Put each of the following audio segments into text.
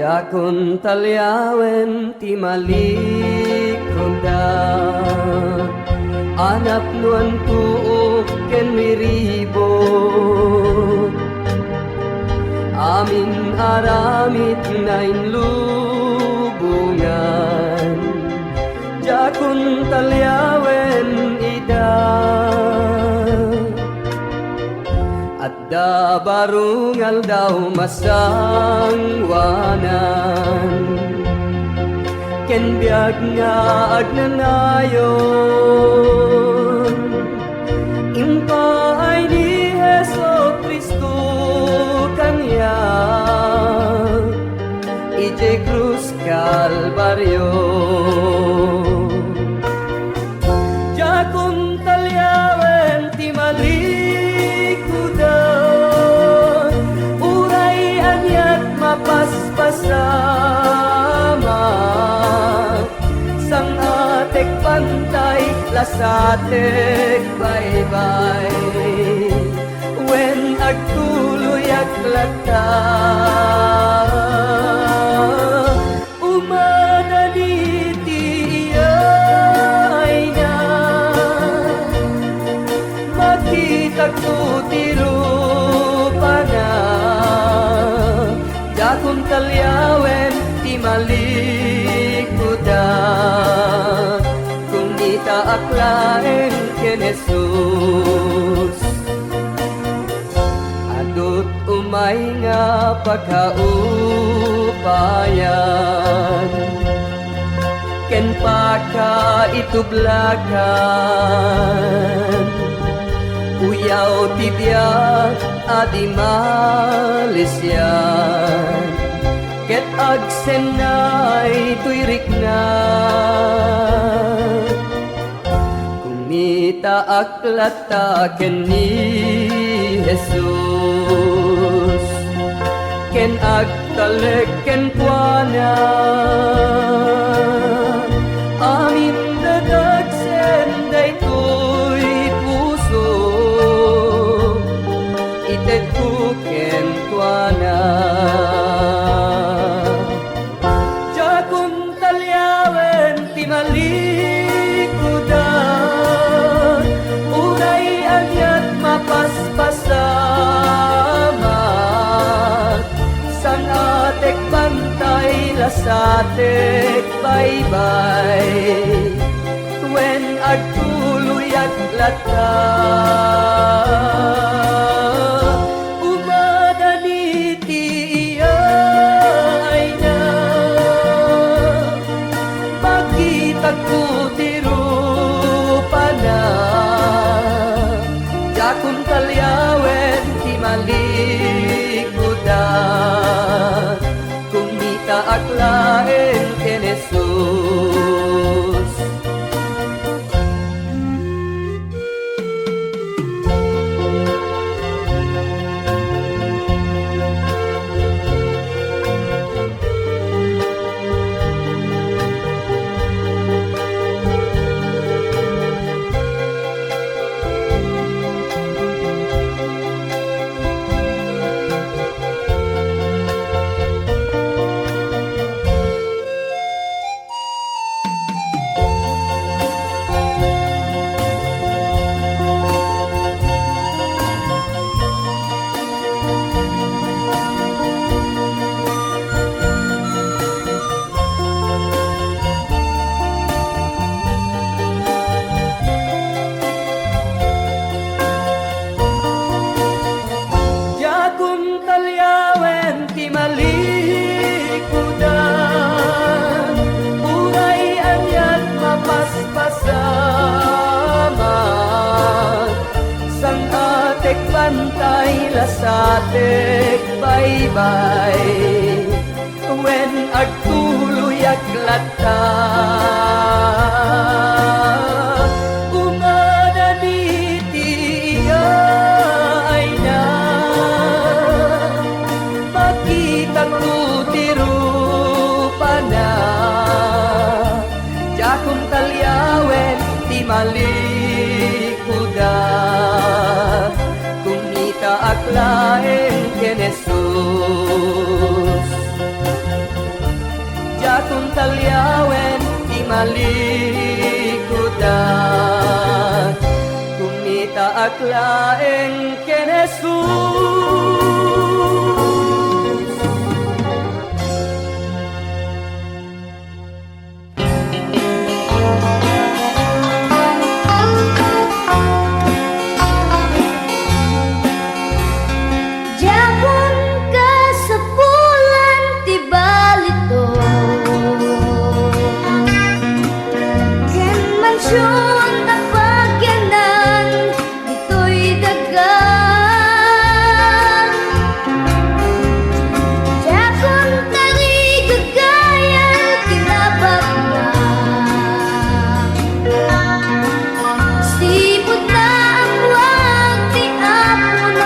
Jakun talyawen ti malikoda Anap nuan tuok ken miribo Amin aramit na inlubungan Jakun talyawen ida At da barungal daw masangwanan Ken biag nga agnanayon Impa ay ni Heso Kristo kanya Ije Cruz Calvario Jakun talyawen ti malikuda Uray anyat mapaspasama Sang atek pantay lasatek bye-bye When agtuloy aglata Umanaliti ay na Makita ko tirupa na Jakun talyawen ti malikuda Kung ita aklaeng ken Jesus Adot umay nga pagkaupayan Ken pagkaitublagan Uyaw tibiyag adi malisyan Ket agsenay tuyrik na Kumita aklata ken ni Jesus Ken agtalek ken kuana Amin dadagsen daytoy puso Itet ko ken kuana Jakun talyawen ti malikuda Uray anyat mapaspasama Sang atek bantay lasatek bye-bye When agtuloy aglata Umadaniti ay na Makita ko tirupa na Jakun talyawen ti malikuda Kung mita aklaen ken Jesus Jakun talyawen ti malikuda Uray anyat mapaspasama Sang atek bantay lasatek bye-bye When agtuloy aglata Umanaliti ay na Makita ko tirupa na Jakun talyawen ti malikuda Kung ita aklaeng ken Jesus salyawen di malikutan kumita aklaeng ken Jesus. Japon ka sa bulan ti balito ken mansyon ang pagyanan dito'y daga. Japon tari gagayan kinabak na sipot na ang wag ti apon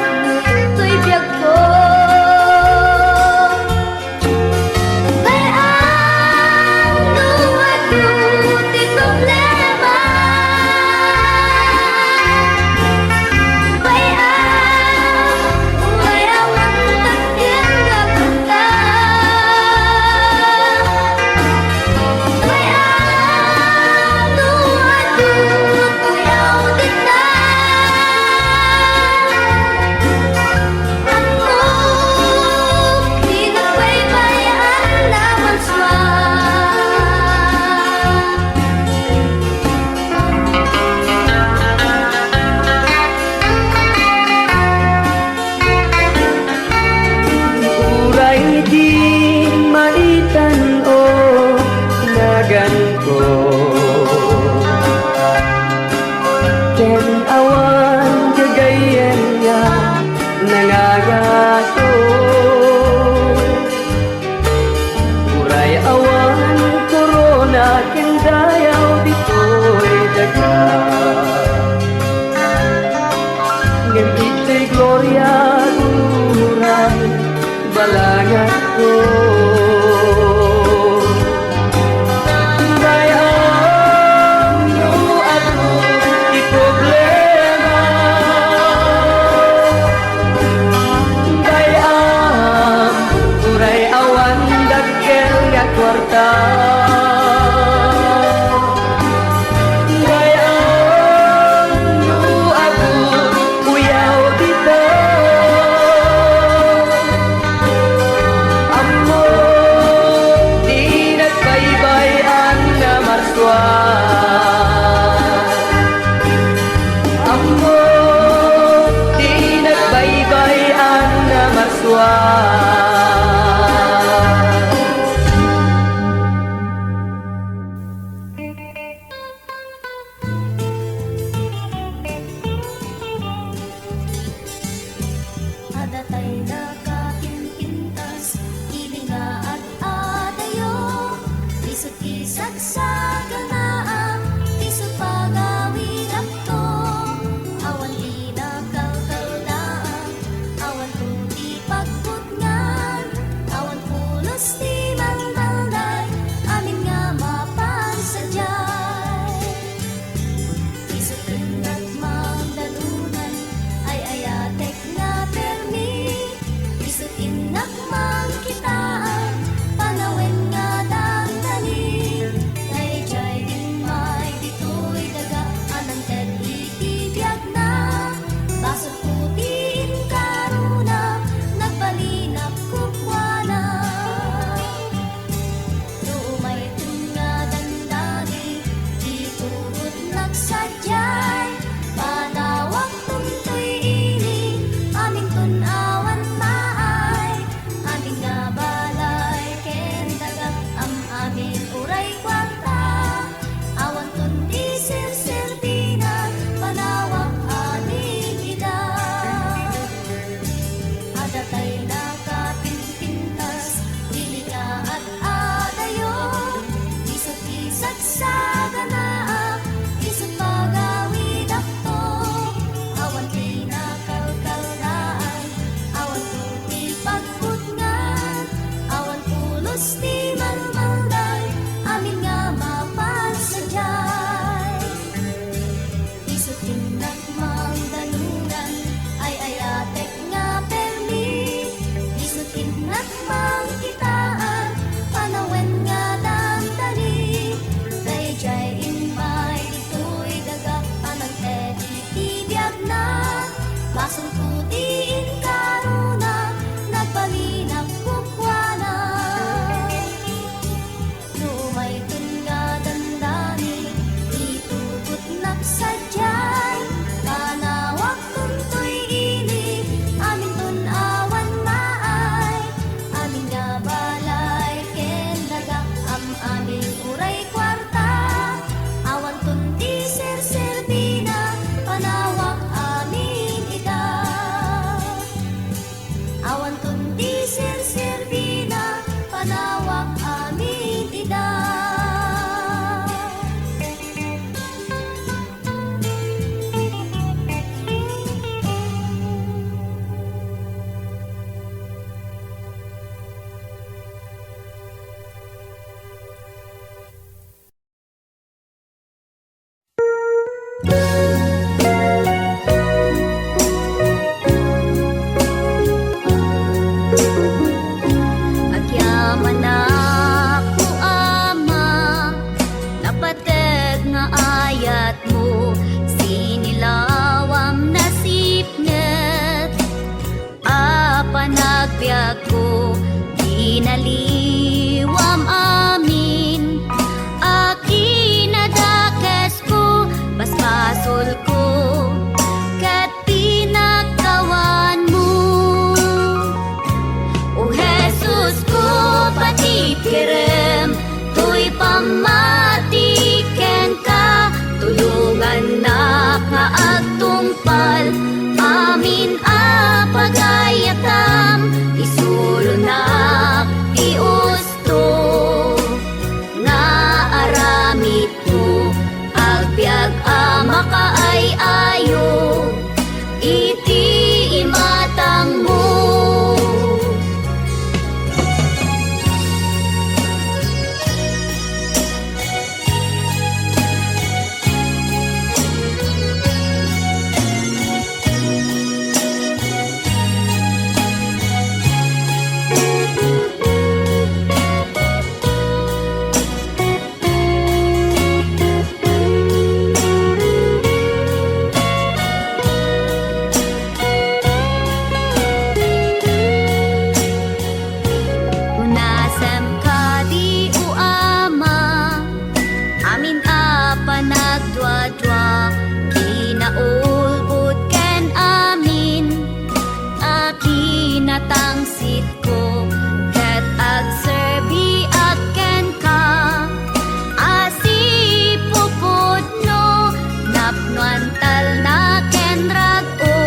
to'y biyag ko. Bayaan duwado ti problema. Bayaan ang takyan nga punta. Bayaan duwado tuyaw dita. Di nagbaybayan naman siya. Uray di maitan-o nagan ko ken awan gagayen nga nangagato uray awan corona ken dayaw dito'y daga ngem ito'y gloria uray balangat ko. Bayaan no ako di problema. Bayaan uray awan dakkel nga kwarta. Bayaan no ako uyaw dito. Amo di nagbaybayan na marswan. Amo di nagbaybayan na marswan. Adatay nakapimpintas, ilinga at adayo, isot isat sa ganaan, isot pagawin akto, awan di nakalkalaan, awan po di pagputngan, awan pulos di malmalday, amin nga mapansadyay. Isutin at magdalunan ay ayatek na permi. Isutin at magkitaan, panawin nga dangdani. Kay panagbiag ko, ginaliwam amin. Aki nadakes ko, basbasol ko, kat pinagkawan mo. O Jesus ko, patid kerem, tuy pamatiken ka, tulungan na nga agtungpal, amin a pagayatam, isulo na iusto, nga aramid ko, agbyag a makaay-ayo, iti imatang mo. Unasem ka di o ama, amin a panagdwa-dwa, kinaulbud ken amin, aki natangsit ko, ket agserbi at ken ka, asipupod no, napnuantal na ken rag-o,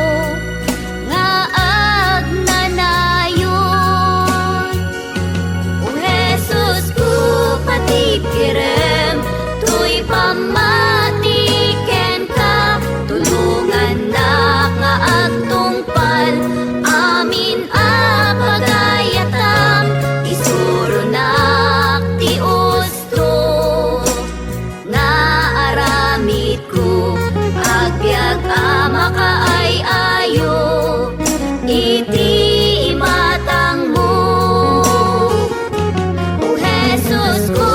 nga agnanayon. O Jesus ko, patid kerem, tuy pamatiken ka, tulungan na nga agtungpal, amin a pagayatam, isuro na ti usto, nga aramid ko, agbyag a makaay-ayo, iti imatang mo. O Jesus ko,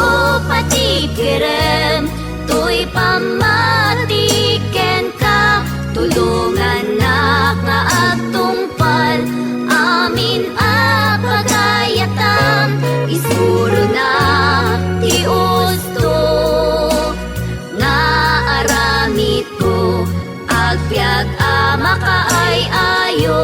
patid kerem, tuy pamatiken ka, tulungan na nga agtungpal, amin a pagayatam, isuro na ti usto, nga aramid ko, agbyag a makaay-ayo,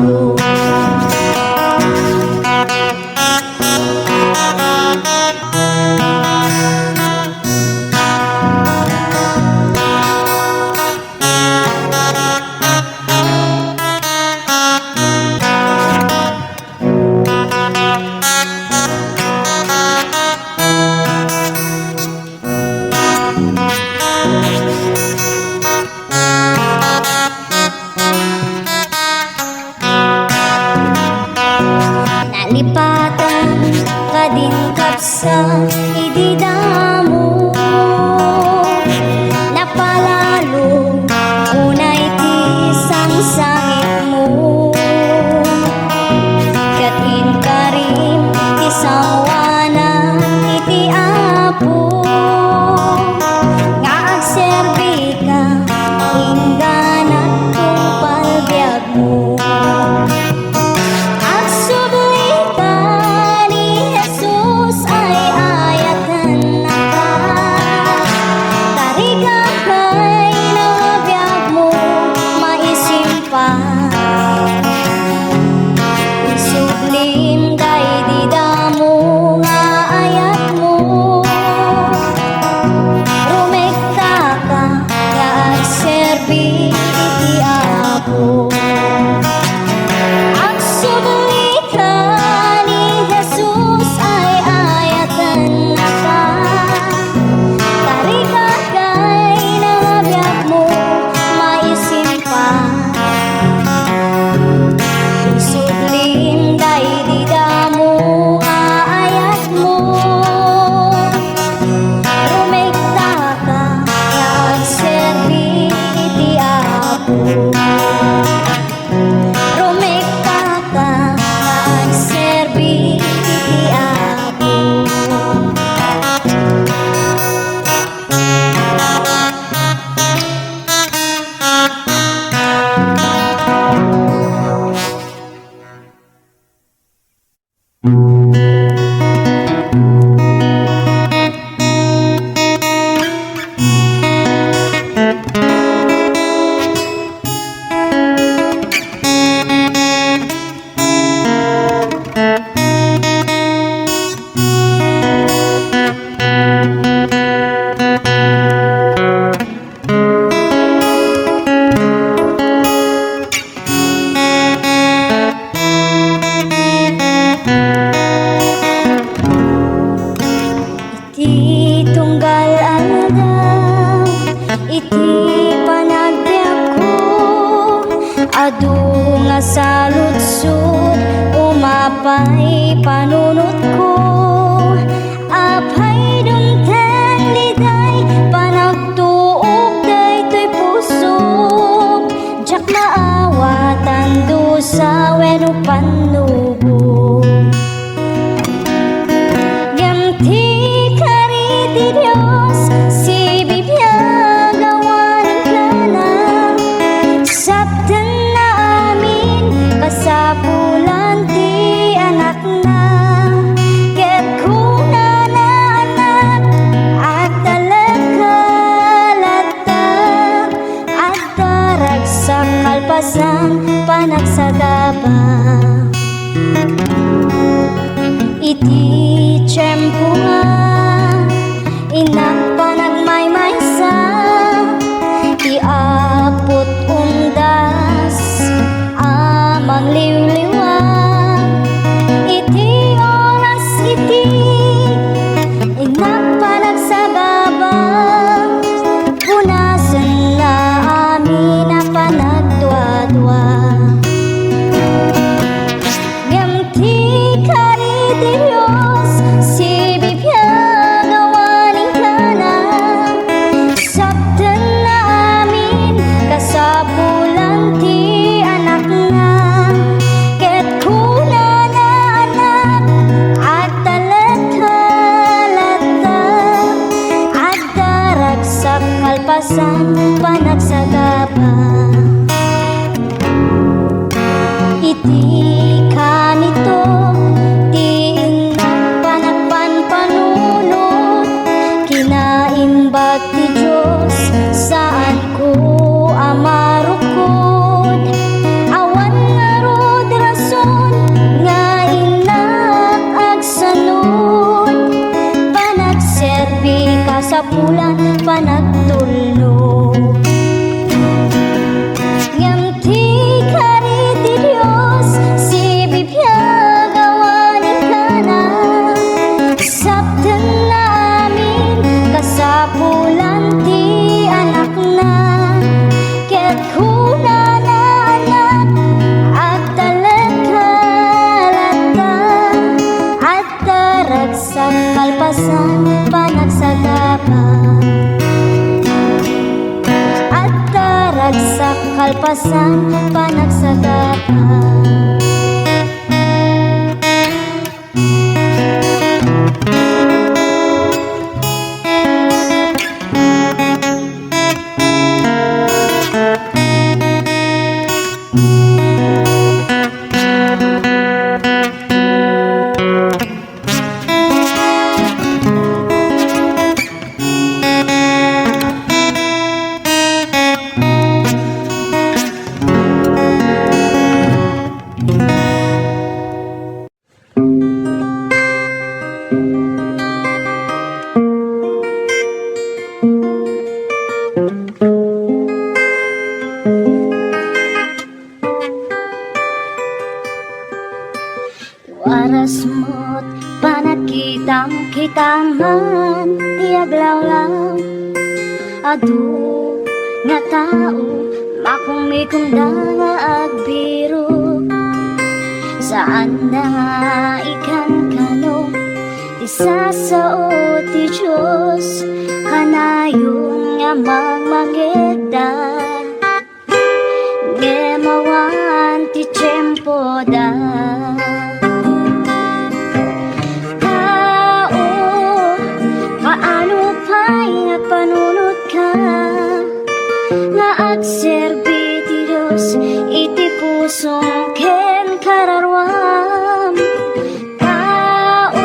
abo. Nalipatan ka din kapsa ididamo, napalalo unay ti sangsangit mo, katin ka rin ti sawana iti apo, nga agserbi ka ingganat kung palbiag mo. Isuglim kay di damo nga ayat mo, rumekta ka nga agserbi iti apo. Agsubli ka ni Jesus ay ayatan na ka, tarika kay nabiyag mo maisimpa. Isuglim kay di damo nga ayat mo, rumekta ka nga agserbi iti apo. Rumekta ka nga agserbi iti apo. Iti tunggal aldaw, iti panagbiag ko, adu nga saludsod, umapay panunot ko. Apay dumteng liday, panagtuog daytoy puso, jak maawatan dusa wenno pannubo. Ganti di Diyos, si bibiyag awanin ka na, sabdan na amin, kasapulan ti anak na, ket kuna na anak, at talagkalata, at darag sa kalpasan, panagsagaba. Iti tiyempo nga inak panagmaymaysa, iapot undas amang liwliwag. Iti oras iti inak panagsagaba, punasan na amin na panagdwa-dwa. Ganti ka rin Diyos, si bibiyag awanin ka kalpasan panagsagapa. Waras mo't panagkitang-kitaman tiaglawlaw adu nga tao makumikunda nga agbiro saan na nga ikan kano isasao ti Diyos kanayon nga magmangita ngemawan ti tiyempo da. Panunod ka nga agserbi ti Diyos iti pusong ken kararwam tao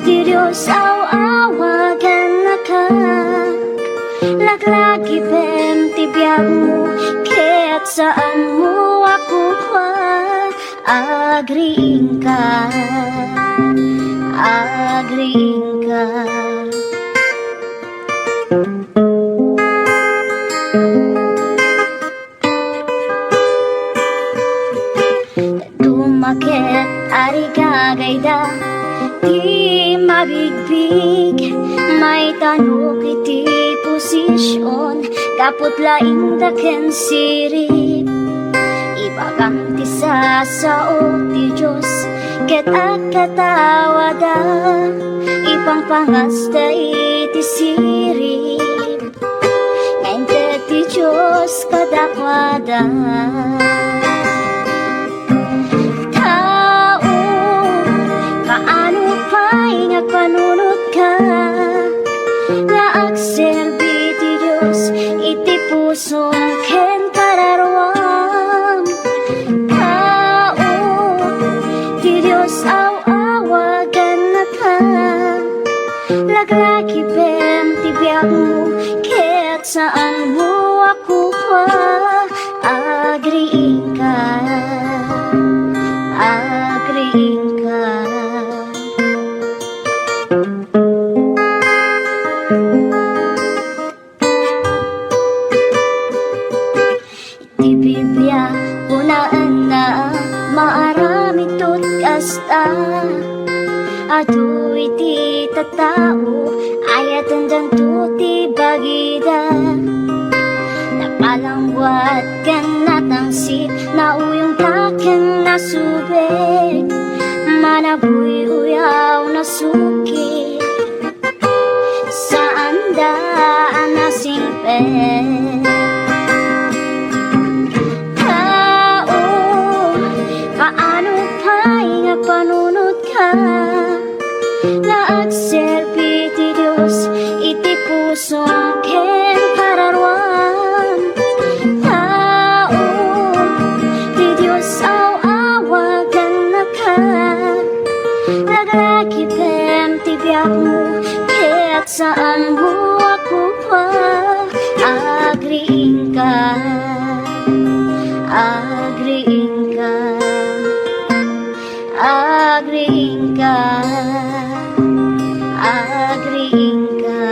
ti Diyos awagan na ka laglagi pem ti biyag mo ket saan mo ako pa agriing ka agriing ka. Dumaket ari gagayda di mabigbig may tanok iti posisyon kaput laing daken sirip ibagang ti sasao ti Diyos ket agkatawada ipangpangasta iti sirip ngayon ti Diyos kadakwada. Panunod ka nga agserbi ti Diyos iti pusong ken kararwam tao ti Diyos awagan na ka laglagi pem ti biyag mo ket saan mo ako pa agriing ka agriing ka. Iti Biblia unaan na maarami tot kasta adu iti tatao ayatan dyan tuti bagida napalangwat kan natangsit na uyong taken nasubek manabuy uyaw na suki saan daan nasingpen panunod ka nga agserbi ti Diyos iti pusong ken kararwam tao ti Diyos awagan na ka laglagi pem ti biyag mo ket saan mo ako pa agriing ka agriing ka agriing ka agriing ka.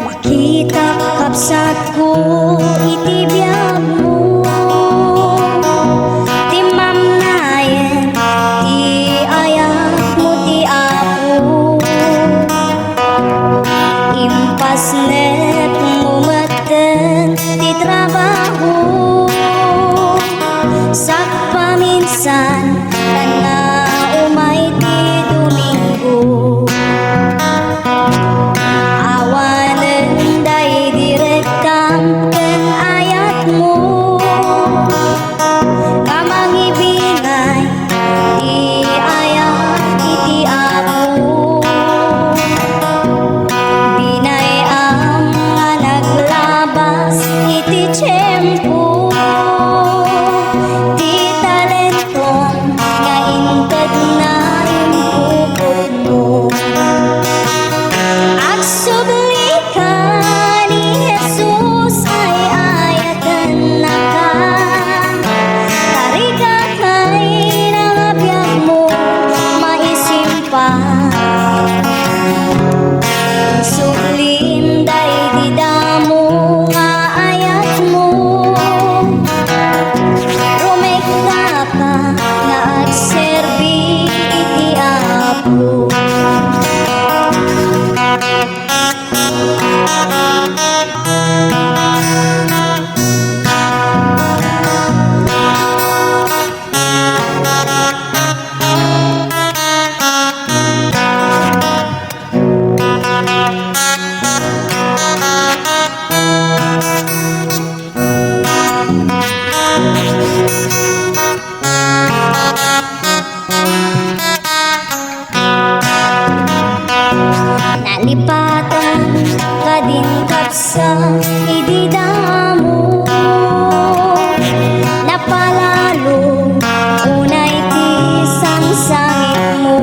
Makita kapsat ko Nalipatan ka din kapsa ididamo napalalo unay ti sangsangit mo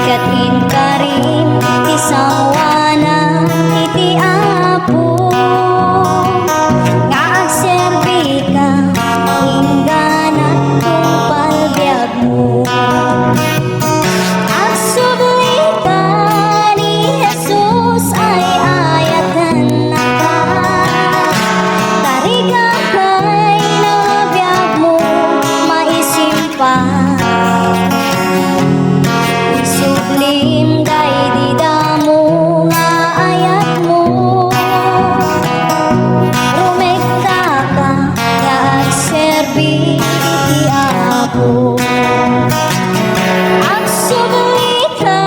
katin karim ti sawana iti apo nga agserbi ka hingganat kung palbiag mo. Sublim day di damo nga ayat mo rumekta ka nga agserbi iti apo agsublita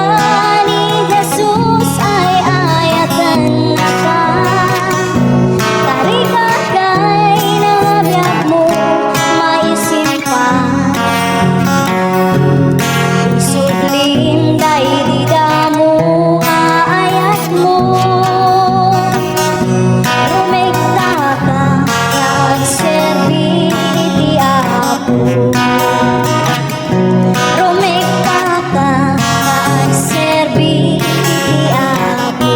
ni Jesus ay ayatan na ka tarigagay na biyak mo maisimpan sublim day di damo nga ayat mo rumekta ka nga agserbi iti apo rumekta ka nga agserbi iti apo.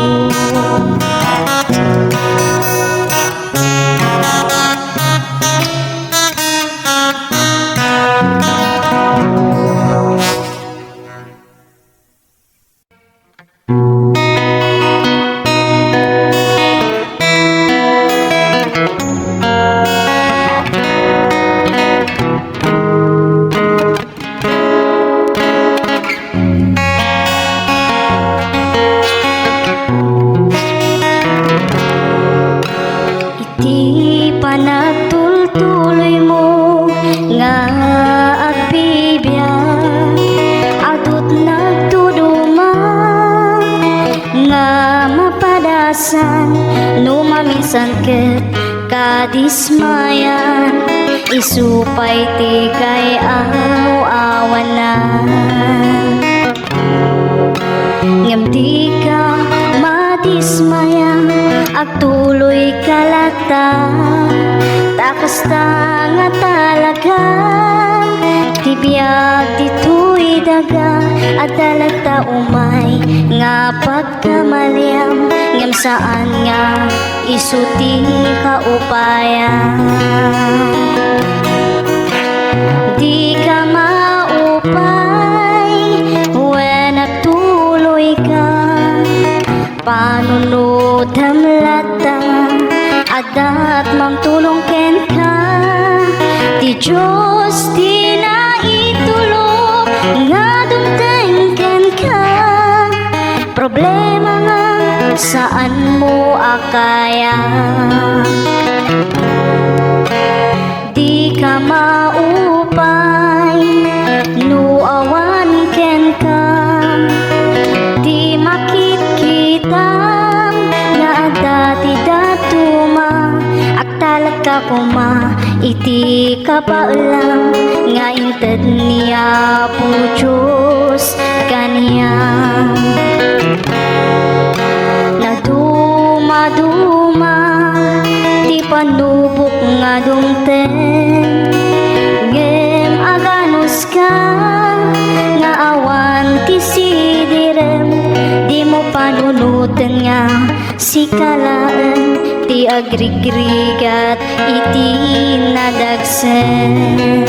Iti panagtultuloy mo nga agbibiyak adut nagtuduma nga mapadasan no maminsan ket kadismayan isupay ti kay awanan ngem di ka madismayan agtuloy kalata takas ta nga talagang tibiyag dito'y daga at talagta umay nga pagkamaliam ngem saan nga isuti ka upayan di ka maupay when nagtuloy ka panunod hamlata adat mang tulong ken ka ti Diyos di na itulog nga dumteng ken ka problema nga saan mo akaya di ka maupay no awan ken ka di makikita nga dati datuma agtalag ka kuma iti kapaalam nga inted niya po Diyos kaniyang naduma-duma di panubok nga dumten ngem aganos ka nga awan ti sidirem di mo panunutan nga si kalaan ti agrigrigat iti nadagsen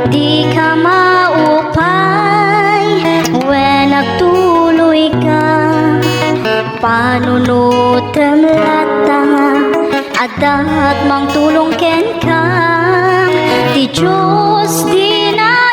di ka maupay when nagtuloy ka panunutan lata adat mang tulong ken ka ti Diyos di na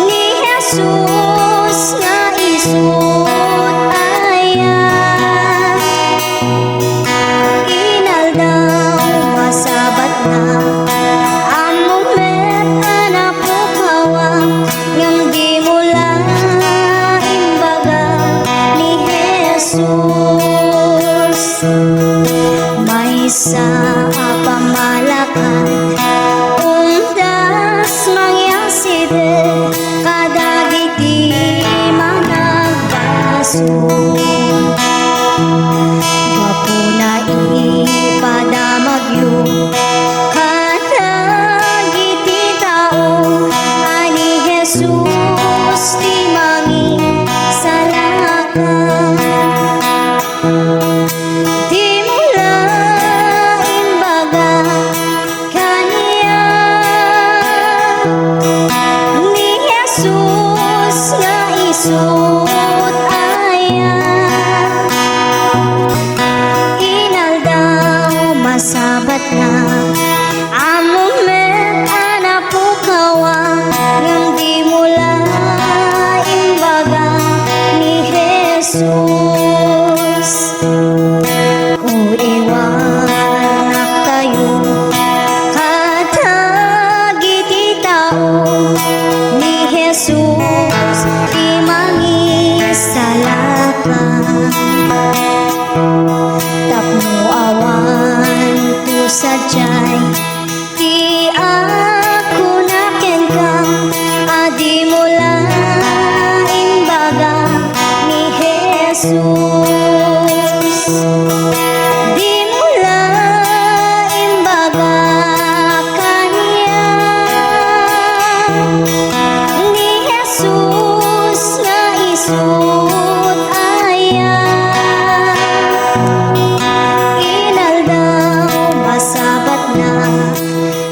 ni Jesus nga isut aya. Inaldaw masabat na among met anak ko kawa ngam di mula imbaga ni Jesus. May sa pamalakan undas mangyaside kadagiti managbaso. Wapo na ipadamagyo kadagiti tao ani Jesus ti mangi salakan. Di mula imbaga kaniya ni Jesus nga isut aya. Inaldaw masabat na among met anak po kawa ngam di mula imbaga ni Jesus. Iwanak tayo kadagiti tao ni Jesus di mangisalakan. Tapno awan tu sadyay ti ako naken ka adi mula imbaga ni Jesus. Di mula imbaga kaniya ni Jesus nga isut aya. Inaldaw masabat na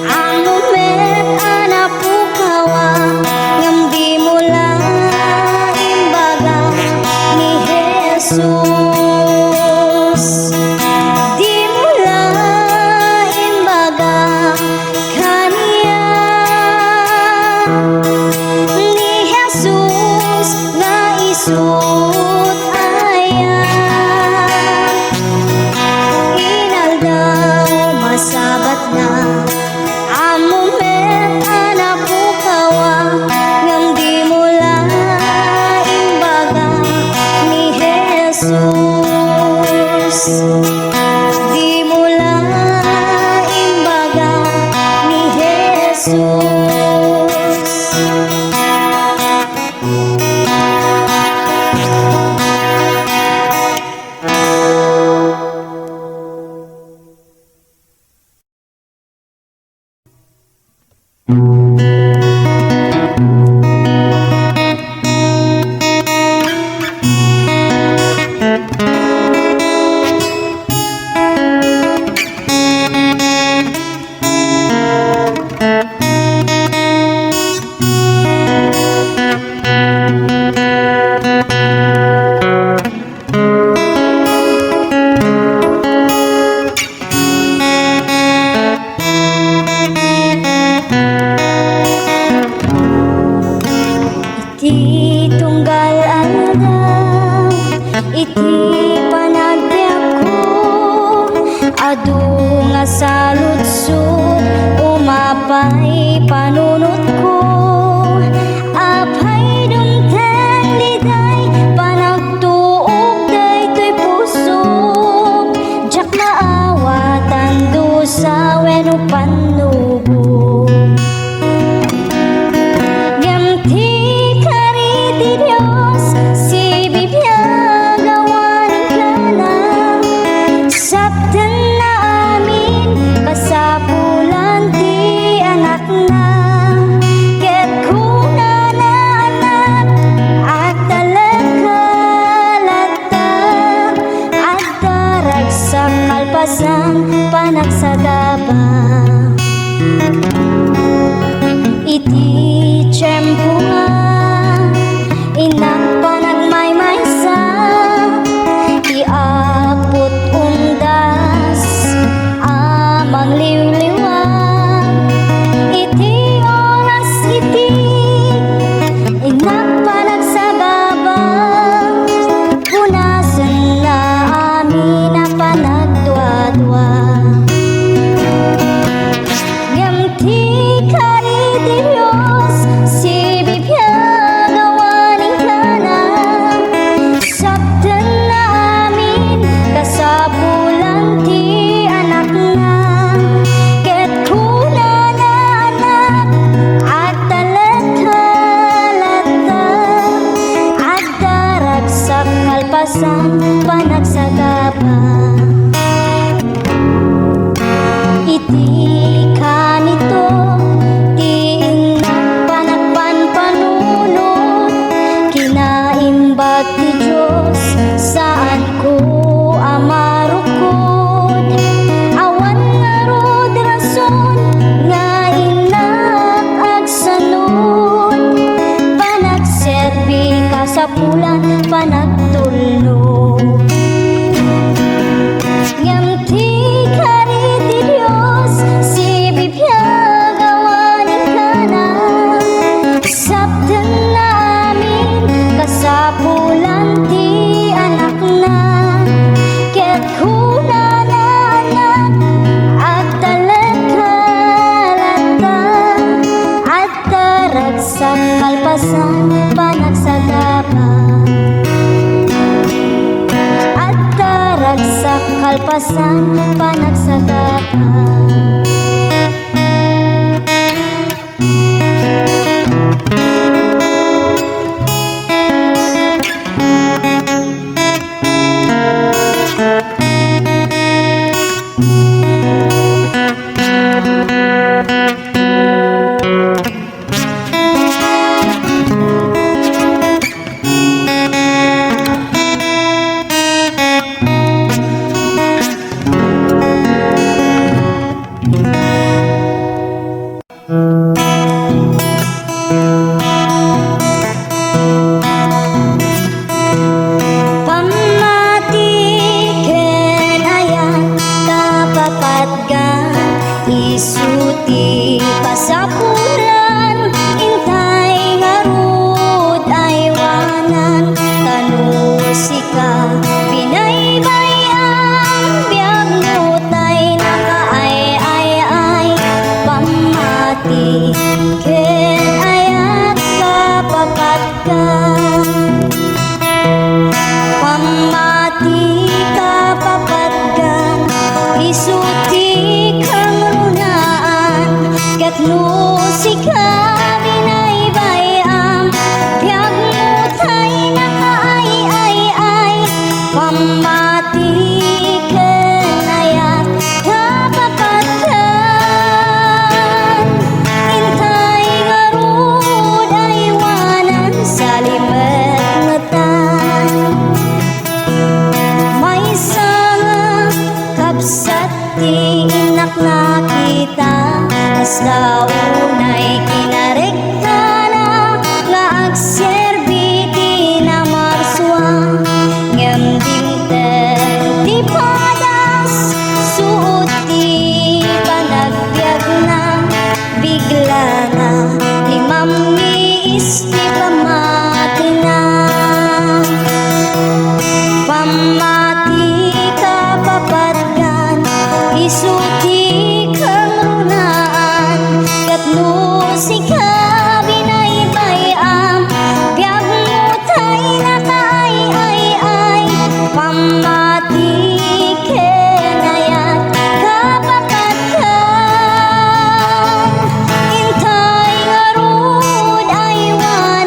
among met anak po kawa ngam di mula imbaga ni Jesus. Di mula imbaga kaniya ni Jesus nga isut aya. Inaldaw masabat na among met anak po kawa ngam di mula imbaga ni Jesus. Di mula imbaga ni Jesus. Iti tunggal aldaw, iti panagbiag ko, adu nga saludsod, umapay panunot ko. Apay dumteng liday, panagtuog daytoy puso, jak naawatan do sa weno panubo. Kalpasan panagsagaba iti tiyempo nga inak panagmaymaysa iapot undas amang liwliwa iti oras iti kalpasan panagsagapa. Iti kanito tiin panagpan panunod, kinaimbag ti Diyos saan ko amarukod. Awan nga rod rason nga inak agsanod, panagserbi ka sa pulan panagtulnog. Ngam ti kariti Diyos si bibiyag awanin ka na, sabdan namin kasapulan ti anak na. Ket kuna na anak at talagkalata, at taragsak kalpasan panagsagapa. At taragsak kalpasan panagsagapa. Isuti pasapulan, intay ngarud ay wanan, tanusika pinaybayang biyag nutay nakaay-ay-ay, pamati ken ayat kapapat ka. Pamati kapapat ka, isuti kang runaan, ket nusika binaybayam, biyag nutay nakaay-ay-ay, pamati ken ayat kapapatan. Intay ngarud ay wanan sa limet-metan, may sanga kapsat ti inak nakita, as daunay kinarekta na nga agserbi ti namarswa. Ngem dimten ti padas suot ti panagbiag na, bigla na ti mamiis ti pamati na. Pamati kapapatkan, isuti kang runaan, ket nusika binaybayam, biyag nutay nakaay-ay-ay, pamati ken ayat kapapatkan. Intay ngarud ay wanan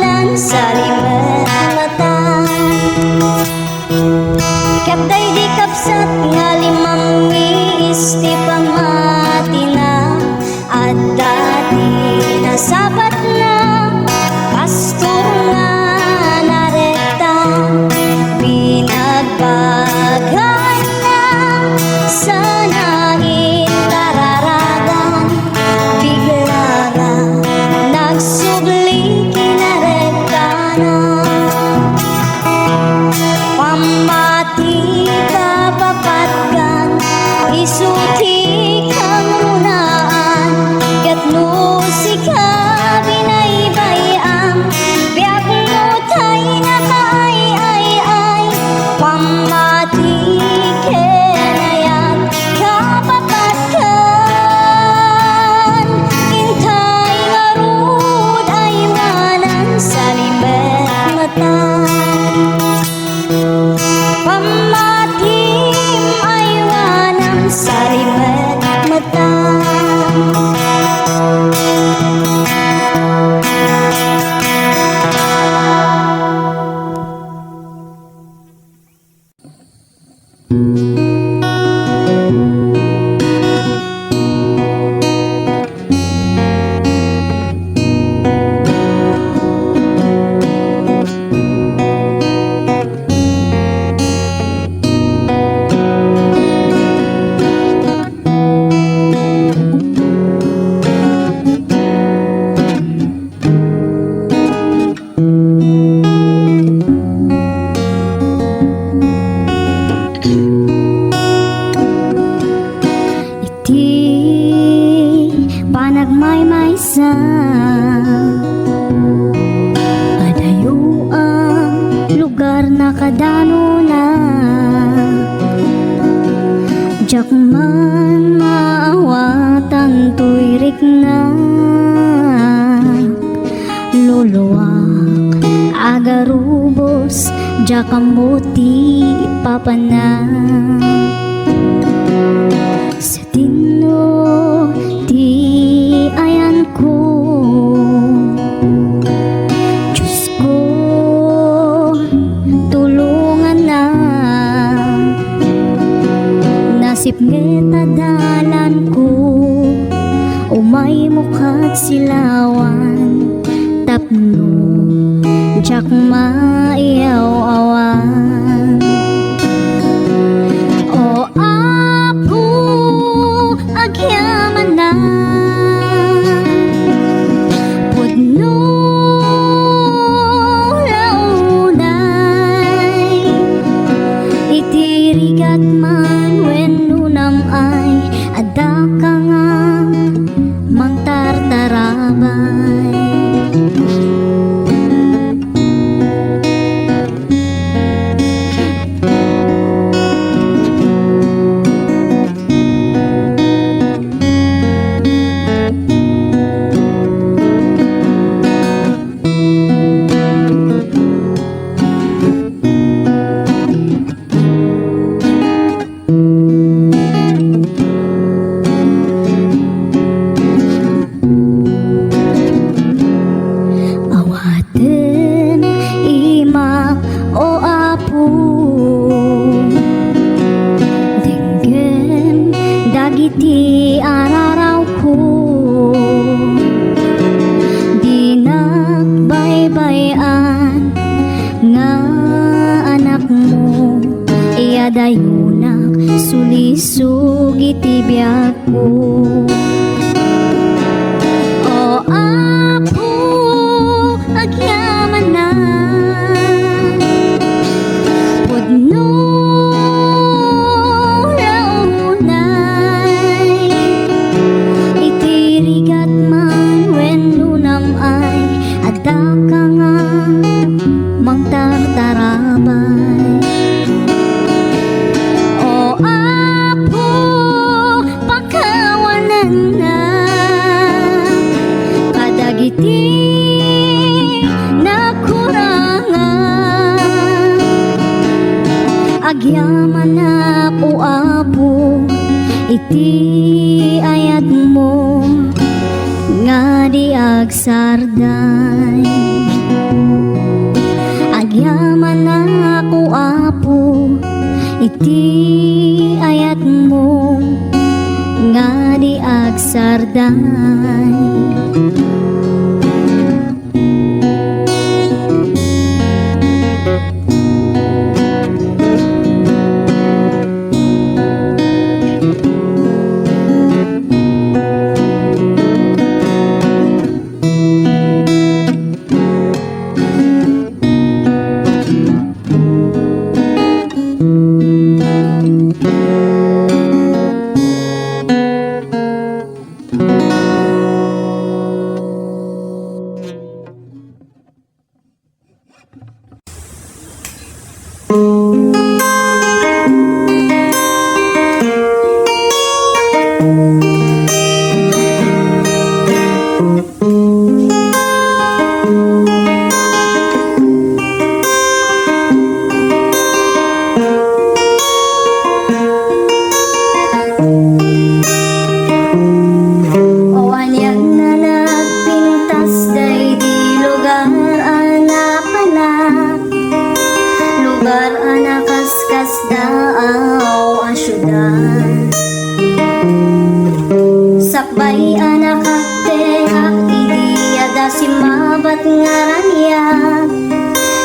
Awak agarubos jakamuti papanang sa tino ti ayan ko. Diyos ko, tulungan na nasip ngeta dalan ko. Umay mukat silawan tapno jak maiyaw-awan. O apo agyaman na pudno launay itirigat man wenno namay adda ka nga mangtartarabay. Awaten ima o apo denggen dagiti araraw ko. Dinak baybayan nga anak mo iyadayunak sulisog iti biyak ko. O apo agyaman na pudno launay itirigat man wenno namay adda ka nga mangtartarabay. O apo pakawanan na kadagiti agyaman ako apo iti ayat mo nga di agsarday. Agyaman ako apo iti ayat mo nga di agsarday. Sakbay anak akte ak idiyada si mabat ngaranya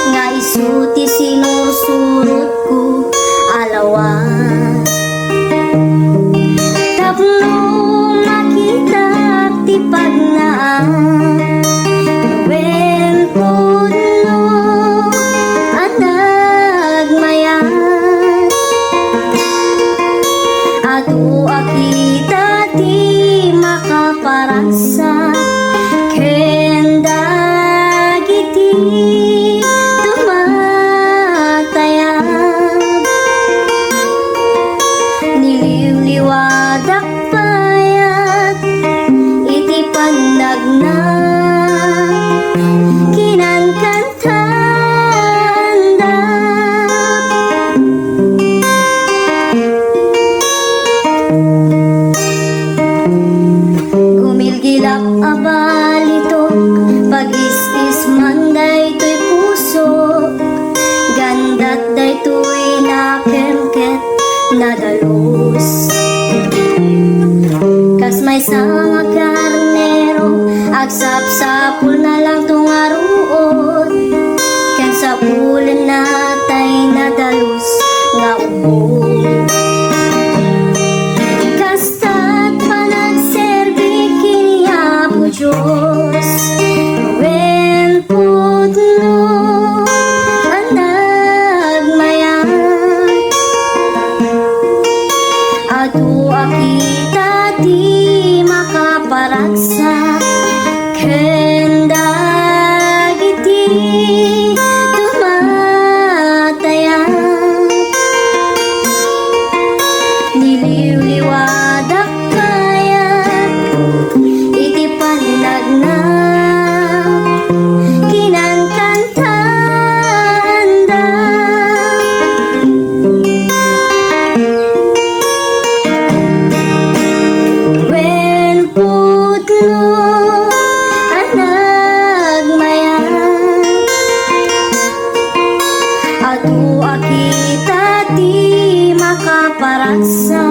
nga isuti sinursurot ko alawan tapno makita ti pagnaan wen pudno anag mayan adu akita ti makaparasa kenda giti tumatayag niliwliwadak pa man daytoy puso, ganda't daytoy nakemket nadalus. Kas may nga karnero, agsapsapul na lang tungaruot, ken sa pulen natay nadalus nga ubo. Kasta't panagserbi kini Apo Diyos, wen putno ang nagmayan. Adu akita di makaparaksa, ken dagiti tumatayan. Niliwliwadak kayat iti panagna, kinankantanda. Wen putno ang nagmayan, adu akita di makaparaksa,